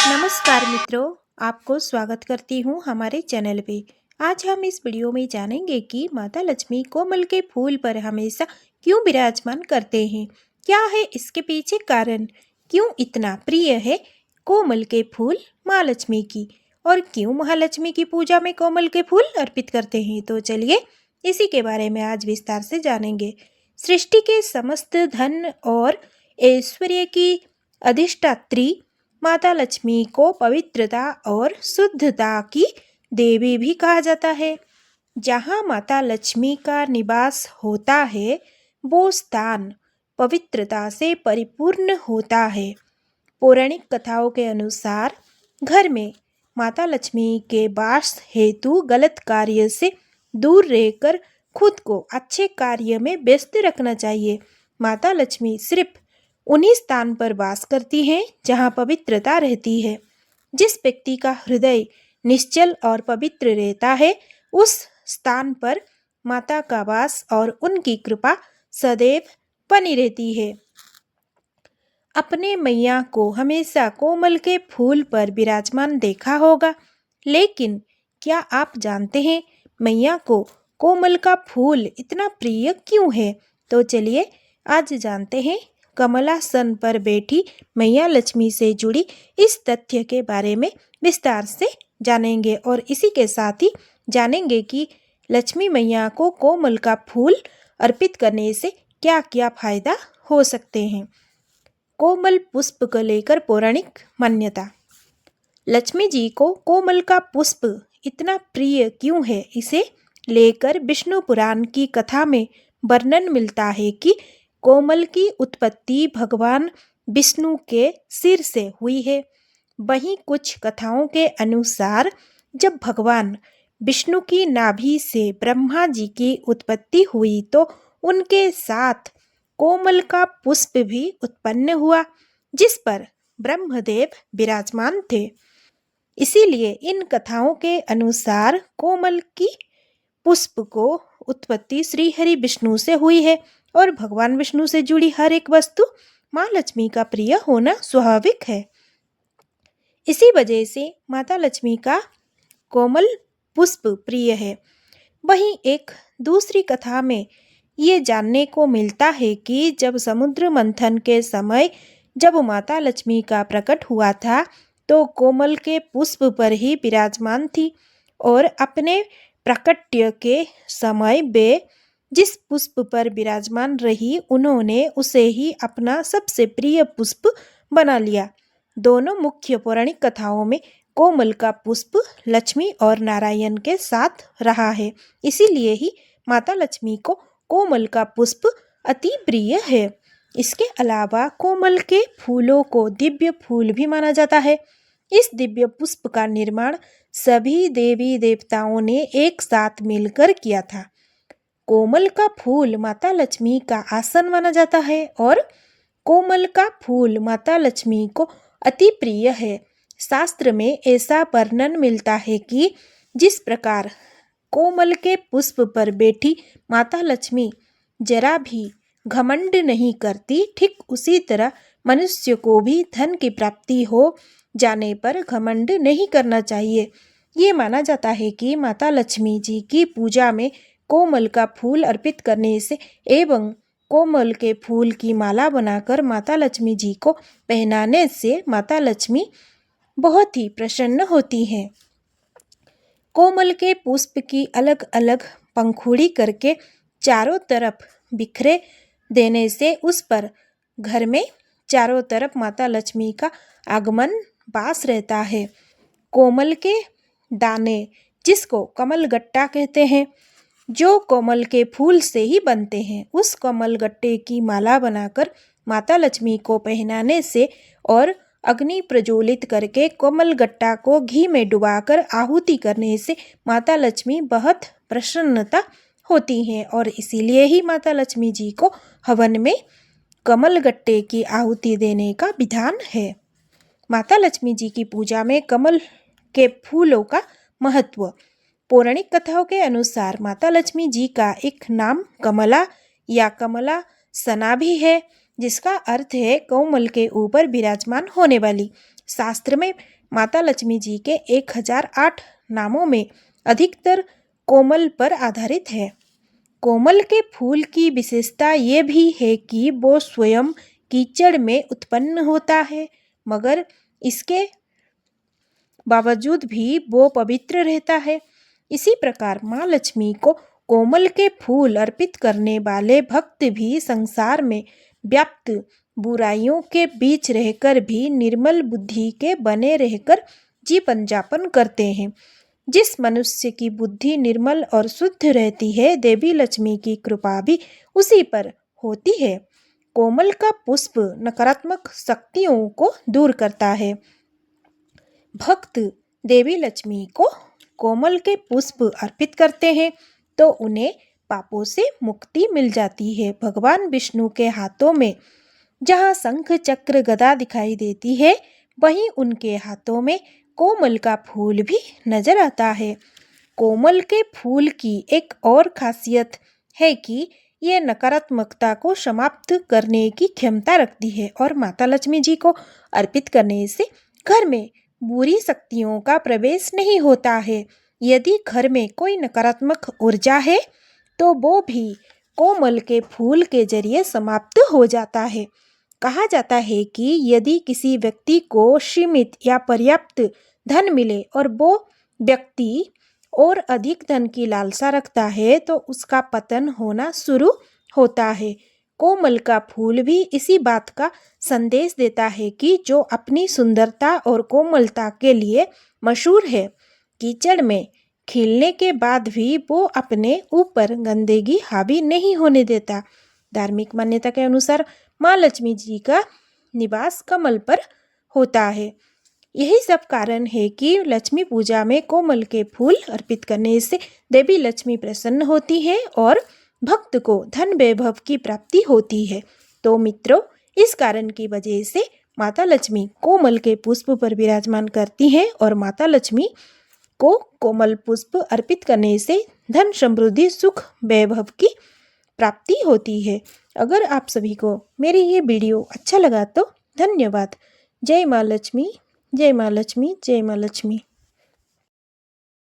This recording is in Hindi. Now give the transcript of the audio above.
नमस्कार मित्रों, आपको स्वागत करती हूँ हमारे चैनल पे। आज हम इस वीडियो में जानेंगे कि माता लक्ष्मी कोमल के फूल पर हमेशा क्यों विराजमान करते हैं। क्या है इसके पीछे कारण, क्यों इतना प्रिय है कोमल के फूल माँ लक्ष्मी की, और क्यों महालक्ष्मी की पूजा में कोमल के फूल अर्पित करते हैं। तो चलिए इसी के बारे में आज विस्तार से जानेंगे। सृष्टि के समस्त धन और ऐश्वर्य की अधिष्ठात्री माता लक्ष्मी को पवित्रता और शुद्धता की देवी भी कहा जाता है। जहाँ माता लक्ष्मी का निवास होता है वो स्थान पवित्रता से परिपूर्ण होता है। पौराणिक कथाओं के अनुसार घर में माता लक्ष्मी के वास हेतु गलत कार्य से दूर रहकर खुद को अच्छे कार्य में व्यस्त रखना चाहिए। माता लक्ष्मी सिर्फ उन्हीं स्थान पर वास करती हैं जहाँ पवित्रता रहती है। जिस व्यक्ति का हृदय निश्चल और पवित्र रहता है उस स्थान पर माता का वास और उनकी कृपा सदैव बनी रहती है। अपने मैया को हमेशा कोमल के फूल पर विराजमान देखा होगा, लेकिन क्या आप जानते हैं मैया को कोमल का फूल इतना प्रिय क्यों है? तो चलिए आज जानते हैं कमलासन पर बैठी मैया लक्ष्मी से जुड़ी इस तथ्य के बारे में विस्तार से जानेंगे, और इसी के साथ ही जानेंगे कि लक्ष्मी मैया को कोमल का फूल अर्पित करने से क्या क्या फायदा हो सकते हैं। कोमल पुष्प को लेकर पौराणिक मान्यता। लक्ष्मी जी को कोमल का पुष्प इतना प्रिय क्यों है, इसे लेकर विष्णु पुराण की कथा में वर्णन मिलता है कि कोमल की उत्पत्ति भगवान विष्णु के सिर से हुई है। वहीं कुछ कथाओं के अनुसार जब भगवान विष्णु की नाभि से ब्रह्मा जी की उत्पत्ति हुई तो उनके साथ कोमल का पुष्प भी उत्पन्न हुआ जिस पर ब्रह्मदेव विराजमान थे। इसीलिए इन कथाओं के अनुसार कोमल की पुष्प को उत्पत्ति श्री हरि विष्णु से हुई है, और भगवान विष्णु से जुड़ी हर एक वस्तु माँ लक्ष्मी का प्रिय होना स्वाभाविक है। इसी वजह से माता लक्ष्मी का कोमल पुष्प प्रिय है। वहीं एक दूसरी कथा में ये जानने को मिलता है कि जब समुद्र मंथन के समय जब माता लक्ष्मी का प्रकट हुआ था तो कोमल के पुष्प पर ही विराजमान थी, और अपने प्राकट्य के समय वे जिस पुष्प पर विराजमान रही उन्होंने उसे ही अपना सबसे प्रिय पुष्प बना लिया। दोनों मुख्य पौराणिक कथाओं में कोमल का पुष्प लक्ष्मी और नारायण के साथ रहा है, इसीलिए ही माता लक्ष्मी को कोमल का पुष्प अति प्रिय है। इसके अलावा कोमल के फूलों को दिव्य फूल भी माना जाता है। इस दिव्य पुष्प का निर्माण सभी देवी देवताओं ने एक साथ मिलकर किया था। कोमल का फूल माता लक्ष्मी का आसन माना जाता है और कोमल का फूल माता लक्ष्मी को अति प्रिय है। शास्त्र में ऐसा वर्णन मिलता है कि जिस प्रकार कोमल के पुष्प पर बैठी माता लक्ष्मी जरा भी घमंड नहीं करती, ठीक उसी तरह मनुष्य को भी धन की प्राप्ति हो जाने पर घमंड नहीं करना चाहिए। ये माना जाता है कि माता लक्ष्मी जी की पूजा में कोमल का फूल अर्पित करने से एवं कोमल के फूल की माला बनाकर माता लक्ष्मी जी को पहनाने से माता लक्ष्मी बहुत ही प्रसन्न होती हैं। कोमल के पुष्प की अलग अलग पंखुड़ी करके चारों तरफ बिखरे देने से उस पर घर में चारों तरफ माता लक्ष्मी का आगमन वास रहता है। कोमल के दाने जिसको कमल गट्टा कहते हैं, जो कोमल के फूल से ही बनते हैं, उस कोमल गट्टे की माला बनाकर माता लक्ष्मी को पहनाने से और अग्नि प्रज्वलित करके कोमल गट्टा को घी में डुबाकर आहुति करने से माता लक्ष्मी बहुत प्रसन्नता होती हैं, और इसीलिए ही माता लक्ष्मी जी को हवन में कमल गट्टे की आहुति देने का विधान है। माता लक्ष्मी जी की पूजा में कमल के फूलों का महत्व। पौराणिक कथाओं के अनुसार माता लक्ष्मी जी का एक नाम कमला या कमला सना भी है, जिसका अर्थ है कोमल के ऊपर विराजमान होने वाली। शास्त्र में माता लक्ष्मी जी के 1008 नामों में अधिकतर कोमल पर आधारित है। कोमल के फूल की विशेषता ये भी है कि वो स्वयं कीचड़ में उत्पन्न होता है, मगर इसके बावजूद भी वो पवित्र रहता है। इसी प्रकार माँ लक्ष्मी को कोमल के फूल अर्पित करने वाले भक्त भी संसार में व्याप्त बुराइयों के बीच रहकर भी निर्मल बुद्धि के बने रहकर जीवन यापन करते हैं। जिस मनुष्य की बुद्धि निर्मल और शुद्ध रहती है, देवी लक्ष्मी की कृपा भी उसी पर होती है। कोमल का पुष्प नकारात्मक शक्तियों को दूर करता है। भक्त देवी लक्ष्मी को कोमल के पुष्प अर्पित करते हैं तो उन्हें पापों से मुक्ति मिल जाती है। भगवान विष्णु के हाथों में जहाँ शंख चक्र गदा दिखाई देती है, वहीं उनके हाथों में कोमल का फूल भी नजर आता है। कोमल के फूल की एक और खासियत है कि ये नकारात्मकता को समाप्त करने की क्षमता रखती है और माता लक्ष्मी जी को अर्पित करने से घर में बुरी शक्तियों का प्रवेश नहीं होता है। यदि घर में कोई नकारात्मक ऊर्जा है तो वो भी कोमल के फूल के जरिए समाप्त हो जाता है। कहा जाता है कि यदि किसी व्यक्ति को सीमित या पर्याप्त धन मिले और वो व्यक्ति और अधिक धन की लालसा रखता है तो उसका पतन होना शुरू होता है। कोमल का फूल भी इसी बात का संदेश देता है कि जो अपनी सुंदरता और कोमलता के लिए मशहूर है, कीचड़ में खिलने के बाद भी वो अपने ऊपर गंदगी हावी नहीं होने देता। धार्मिक मान्यता के अनुसार माँ लक्ष्मी जी का निवास कमल पर होता है। यही सब कारण है कि लक्ष्मी पूजा में कोमल के फूल अर्पित करने से देवी लक्ष्मी प्रसन्न होती है और भक्त को धन वैभव की प्राप्ति होती है। तो मित्रों, इस कारण की वजह से माता लक्ष्मी कोमल के पुष्प पर विराजमान करती हैं और माता लक्ष्मी को कोमल पुष्प अर्पित करने से धन समृद्धि सुख वैभव की प्राप्ति होती है। अगर आप सभी को मेरी ये वीडियो अच्छा लगा तो धन्यवाद। जय माँ लक्ष्मी, जय माँ लक्ष्मी, जय माँ लक्ष्मी।